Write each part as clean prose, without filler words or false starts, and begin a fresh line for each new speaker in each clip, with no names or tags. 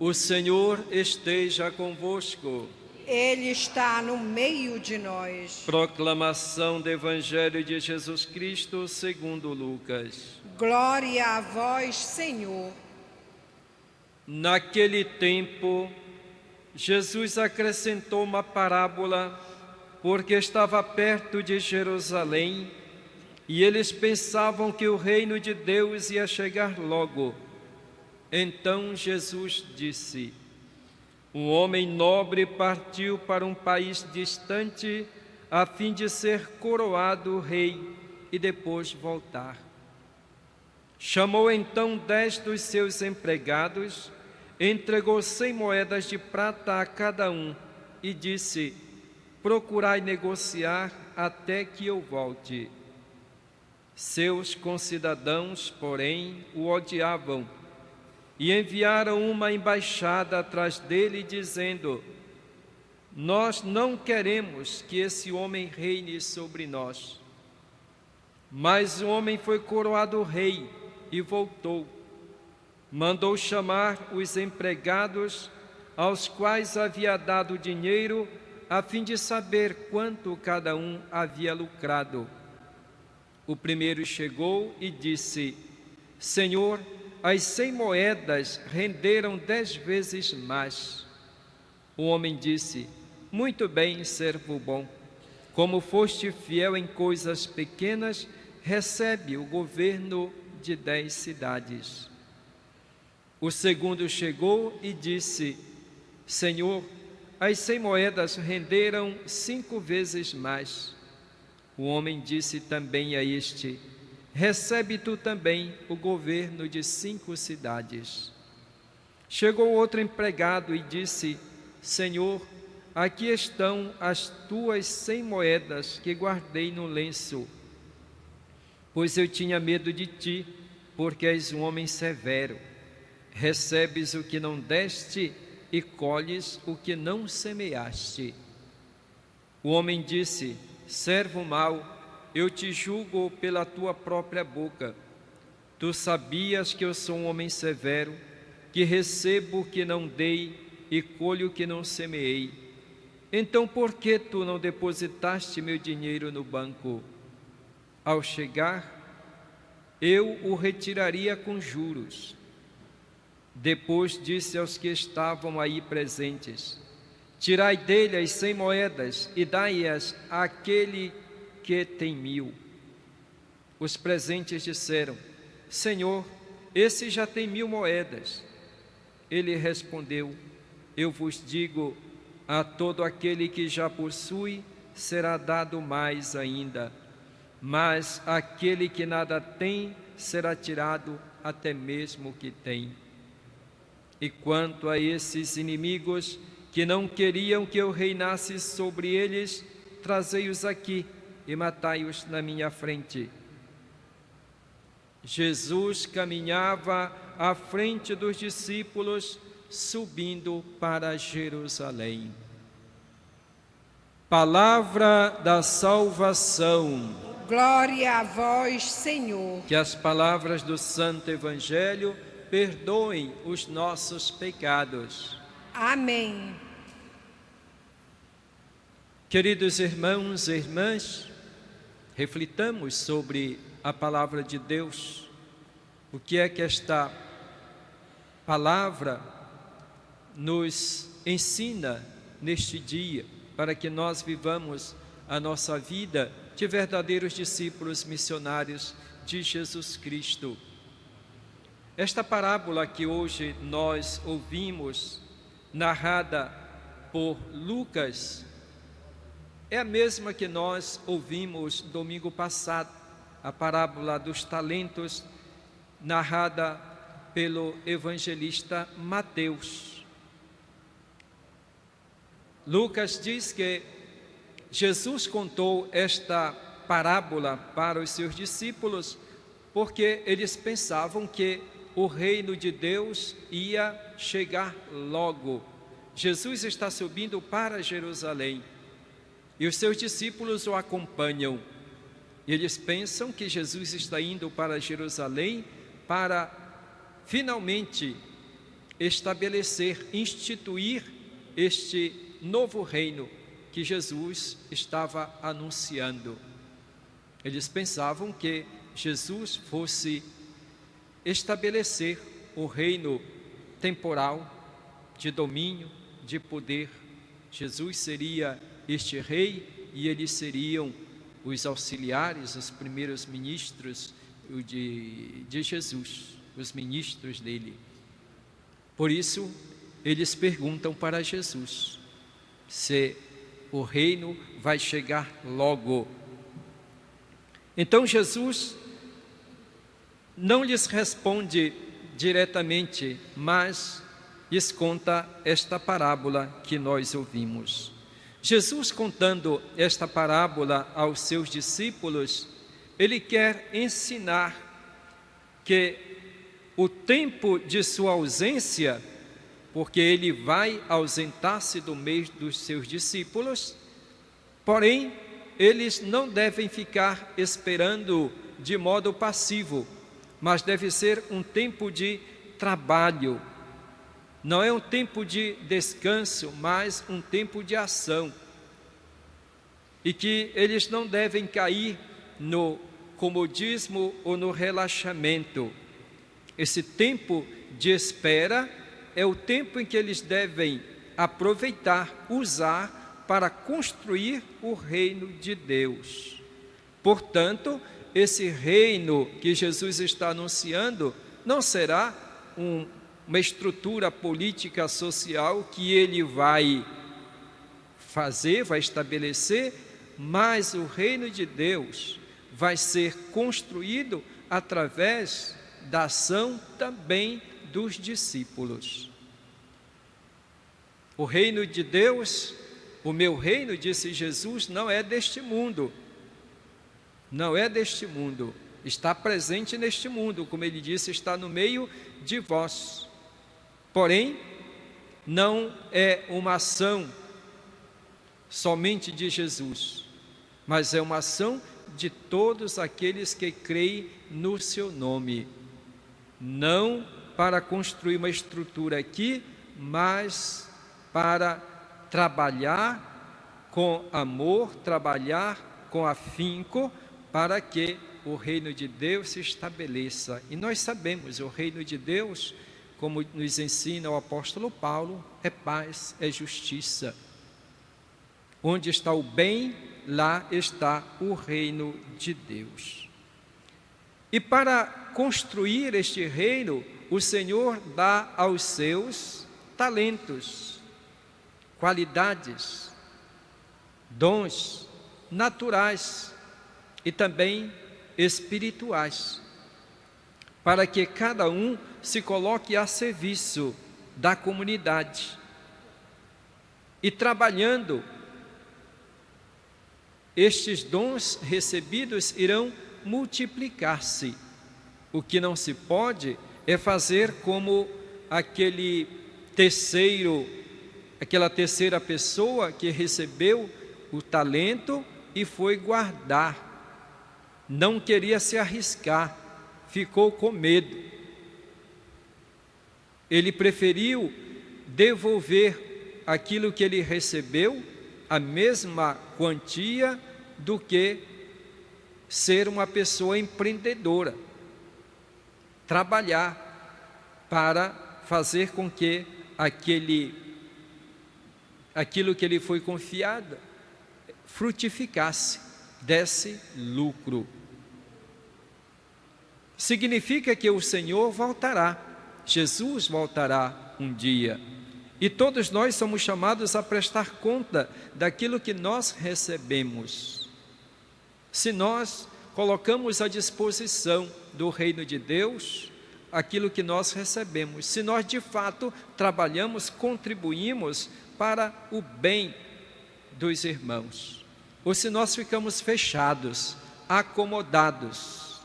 O Senhor esteja convosco.
Ele está no meio de nós.
Proclamação do Evangelho de Jesus Cristo segundo Lucas.
Glória a vós, Senhor.
Naquele tempo, Jesus acrescentou uma parábola, porque estava perto de Jerusalém, e eles pensavam que o reino de Deus ia chegar logo. Então Jesus disse: um homem nobre partiu para um país distante, a fim de ser coroado rei e depois voltar. Chamou então 10 dos seus empregados, entregou 100 moedas de prata a cada um e disse: procurai negociar até que eu volte. Seus concidadãos, porém, o odiavam e enviaram uma embaixada atrás dele, dizendo: nós não queremos que esse homem reine sobre nós. Mas o homem foi coroado rei e voltou. Mandou chamar os empregados, aos quais havia dado dinheiro, a fim de saber quanto cada um havia lucrado. O primeiro chegou e disse: Senhor, as 100 moedas renderam 10 vezes mais. O homem disse: muito bem, servo bom. Como foste fiel em coisas pequenas, recebe o governo de 10 cidades. O segundo chegou e disse: Senhor, as 100 moedas renderam 5 vezes mais. O homem disse também a este: recebe tu também o governo de 5 cidades. Chegou outro empregado e disse: Senhor, aqui estão as tuas 100 moedas que guardei no lenço, pois eu tinha medo de ti, porque és um homem severo. Recebes o que não deste e colhes o que não semeaste. O homem disse: servo mau, eu te julgo pela tua própria boca. Tu sabias que eu sou um homem severo, que recebo o que não dei e colho o que não semeei. Então por que tu não depositaste meu dinheiro no banco? Ao chegar, eu o retiraria com juros. Depois disse aos que estavam aí presentes: tirai dele as 100 moedas e dai-as àquele que tem 1000. Os presentes disseram: Senhor, esse já tem 1000 moedas. Ele respondeu: eu vos digo, a todo aquele que já possui será dado mais ainda, mas aquele que nada tem será tirado até mesmo o que tem. E quanto a esses inimigos que não queriam que eu reinasse sobre eles, trazei-os aqui e matai-os na minha frente. Jesus caminhava à frente dos discípulos, subindo para Jerusalém. Palavra da salvação.
Glória a vós, Senhor.
Que as palavras do Santo Evangelho perdoem os nossos pecados.
Amém.
Queridos irmãos e irmãs, reflitamos sobre a palavra de Deus. O que é que esta palavra nos ensina neste dia, para que nós vivamos a nossa vida de verdadeiros discípulos missionários de Jesus Cristo. Esta parábola que hoje nós ouvimos, narrada por Lucas, é a mesma que nós ouvimos domingo passado, a parábola dos talentos, narrada pelo evangelista Mateus. Lucas diz que Jesus contou esta parábola para os seus discípulos porque eles pensavam que o reino de Deus ia chegar logo. Jesus está subindo para Jerusalém e os seus discípulos o acompanham. Eles pensam que Jesus está indo para Jerusalém para finalmente estabelecer, instituir este novo reino que Jesus estava anunciando. Eles pensavam que Jesus fosse estabelecer o reino temporal de domínio, de poder. Jesus seria este rei e eles seriam os auxiliares, os primeiros ministros de Jesus, os ministros dele. Por isso, eles perguntam para Jesus se o reino vai chegar logo. Então Jesus não lhes responde diretamente, mas lhes conta esta parábola que nós ouvimos. Jesus, contando esta parábola aos seus discípulos, ele quer ensinar que o tempo de sua ausência, porque ele vai ausentar-se do meio dos seus discípulos, porém, eles não devem ficar esperando de modo passivo, mas deve ser um tempo de trabalho. Não é um tempo de descanso, mas um tempo de ação. E que eles não devem cair no comodismo ou no relaxamento. Esse tempo de espera é o tempo em que eles devem aproveitar, usar para construir o reino de Deus. Portanto, esse reino que Jesus está anunciando não será uma estrutura política social que ele vai fazer, vai estabelecer, mas o reino de Deus vai ser construído através da ação também dos discípulos. O reino de Deus, o meu reino, disse Jesus, não é deste mundo. Não é deste mundo. Está presente neste mundo, como ele disse, está no meio de vós. Porém, não é uma ação somente de Jesus, mas é uma ação de todos aqueles que creem no seu nome. Não para construir uma estrutura aqui, mas para trabalhar com amor, trabalhar com afinco, para que o reino de Deus se estabeleça. E nós sabemos, o reino de Deus, como nos ensina o apóstolo Paulo, é paz, é justiça. Onde está o bem, lá está o reino de Deus. E para construir este reino, o Senhor dá aos seus talentos, qualidades, dons naturais e também espirituais, para que cada um se coloque a serviço da comunidade e trabalhando, estes dons recebidos irão multiplicar-se. O que não se pode é fazer como aquela terceira pessoa que recebeu o talento e foi guardar. Não queria se arriscar, ficou com medo. Ele preferiu devolver aquilo que ele recebeu, a mesma quantia, do que ser uma pessoa empreendedora. Trabalhar para fazer com que aquilo que lhe foi confiado frutificasse, desse lucro. Significa que o Senhor voltará, Jesus voltará um dia. E todos nós somos chamados a prestar conta daquilo que nós recebemos. Se nós colocamos à disposição do reino de Deus aquilo que nós recebemos, se nós de fato trabalhamos, contribuímos para o bem dos irmãos, ou se nós ficamos fechados, acomodados,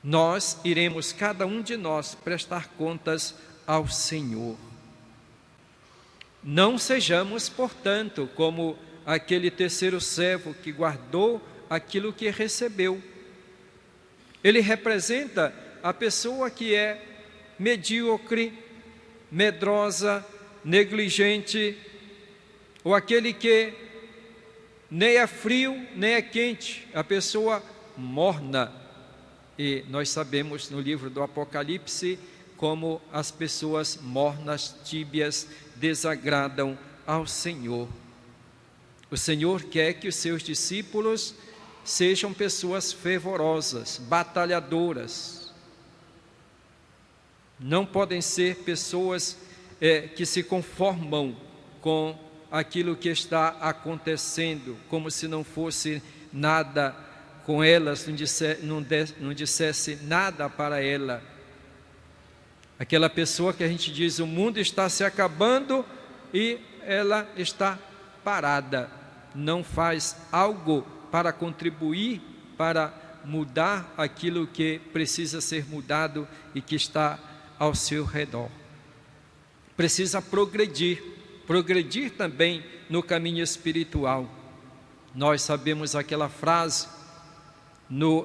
nós iremos, cada um de nós, prestar contas ao Senhor. Não sejamos, portanto, como aquele terceiro servo que guardou aquilo que recebeu. Ele representa a pessoa que é medíocre, medrosa, negligente, ou aquele que nem é frio, nem é quente, a pessoa morna. E nós sabemos no livro do Apocalipse como as pessoas mornas, tíbias, desagradam ao Senhor. O Senhor quer que os seus discípulos sejam pessoas fervorosas, batalhadoras. Não podem ser pessoas que se conformam com aquilo que está acontecendo, como se não fosse nada com elas, não dissesse nada para ela. Aquela pessoa que a gente diz, o mundo está se acabando e ela está parada, não faz algo para contribuir, para mudar aquilo que precisa ser mudado e que está ao seu redor. Precisa progredir também no caminho espiritual. Nós sabemos aquela frase,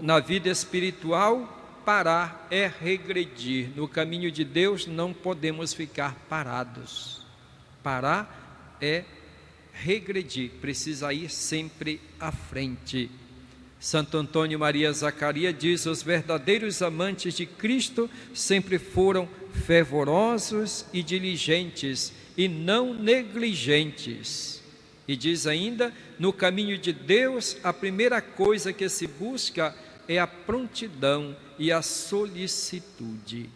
na vida espiritual, parar é regredir. No caminho de Deus não podemos ficar parados. Parar é regredir, precisa ir sempre à frente. Santo Antônio Maria Zacaria diz: os verdadeiros amantes de Cristo sempre foram fervorosos e diligentes e não negligentes. E diz ainda: no caminho de Deus, a primeira coisa que se busca é a prontidão e a solicitude.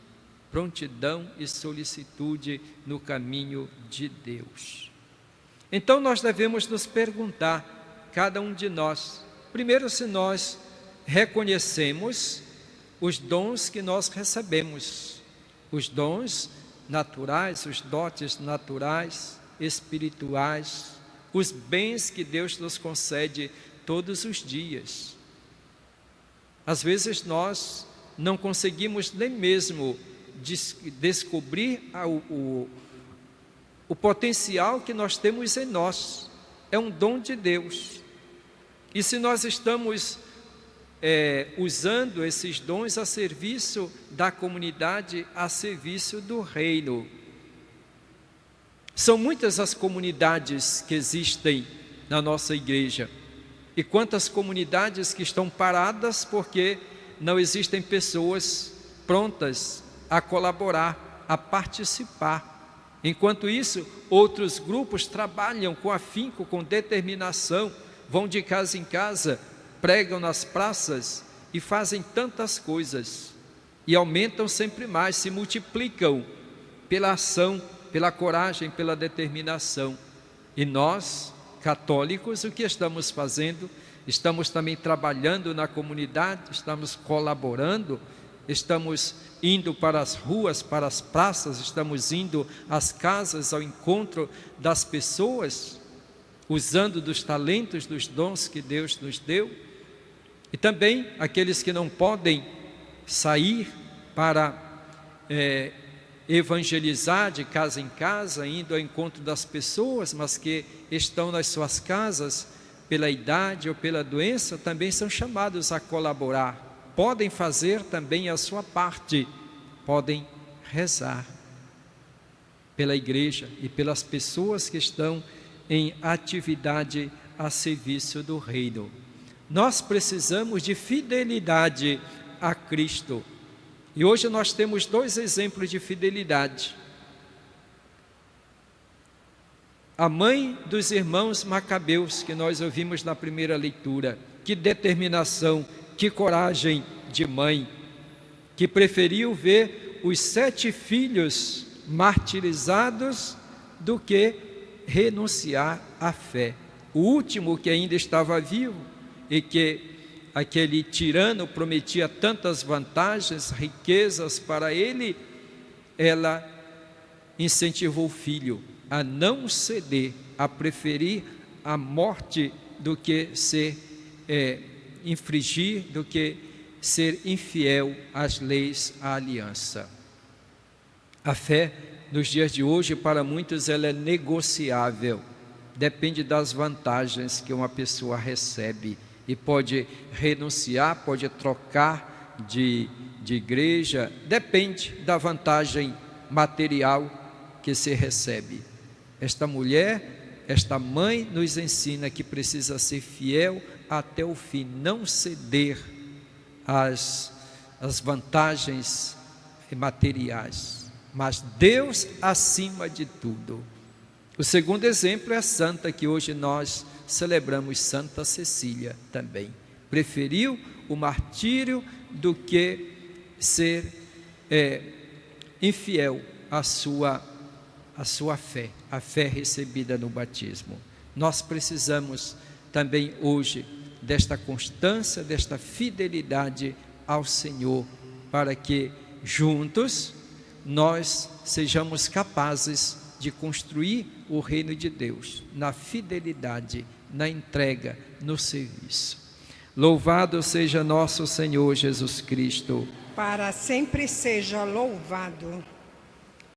Prontidão e solicitude no caminho de Deus. Então nós devemos nos perguntar, cada um de nós, primeiro, se nós reconhecemos os dons que nós recebemos, os dons naturais, os dotes naturais, espirituais, os bens que Deus nos concede todos os dias. Às vezes nós não conseguimos nem mesmo descobrir o potencial que nós temos em nós. É um dom de Deus. E se nós estamos usando esses dons a serviço da comunidade, a serviço do reino. São muitas as comunidades que existem na nossa igreja. E quantas comunidades que estão paradas porque não existem pessoas prontas a colaborar, a participar. Enquanto isso, outros grupos trabalham com afinco, com determinação, vão de casa em casa, pregam nas praças e fazem tantas coisas. E aumentam sempre mais, se multiplicam pela ação, pela coragem, pela determinação. E nós, católicos, o que estamos fazendo? Estamos também trabalhando na comunidade, estamos colaborando, estamos indo para as ruas, para as praças, estamos indo às casas ao encontro das pessoas, usando dos talentos, dos dons que Deus nos deu. E também aqueles que não podem sair para evangelizar de casa em casa, indo ao encontro das pessoas, mas que estão nas suas casas pela idade ou pela doença, também são chamados a colaborar. Podem fazer também a sua parte, podem rezar pela igreja e pelas pessoas que estão em atividade a serviço do reino. Nós precisamos de fidelidade a Cristo. E hoje nós temos dois exemplos de fidelidade. A mãe dos irmãos Macabeus, que nós ouvimos na primeira leitura. Que determinação, que coragem de mãe, que preferiu ver os 7 filhos martirizados do que renunciar à fé. O último, que ainda estava vivo e que aquele tirano prometia tantas vantagens, riquezas para ele, ela incentivou o filho a não ceder, a preferir a morte do que infringir, do que ser infiel às leis, à aliança. A fé nos dias de hoje, para muitos, ela é negociável, depende das vantagens que uma pessoa recebe e pode renunciar, pode trocar de de igreja, depende da vantagem material que se recebe. Esta mulher, esta mãe nos ensina que precisa ser fiel até o fim, não ceder às vantagens materiais, mas Deus acima de tudo. O segundo exemplo é a santa que hoje nós celebramos, Santa Cecília também. Preferiu o martírio do que ser infiel à sua fé, a fé recebida no batismo. Nós precisamos também hoje desta constância, desta fidelidade ao Senhor, para que juntos nós sejamos capazes de construir o reino de Deus, na fidelidade, na entrega, no serviço. Louvado seja nosso Senhor Jesus Cristo.
Para sempre seja louvado.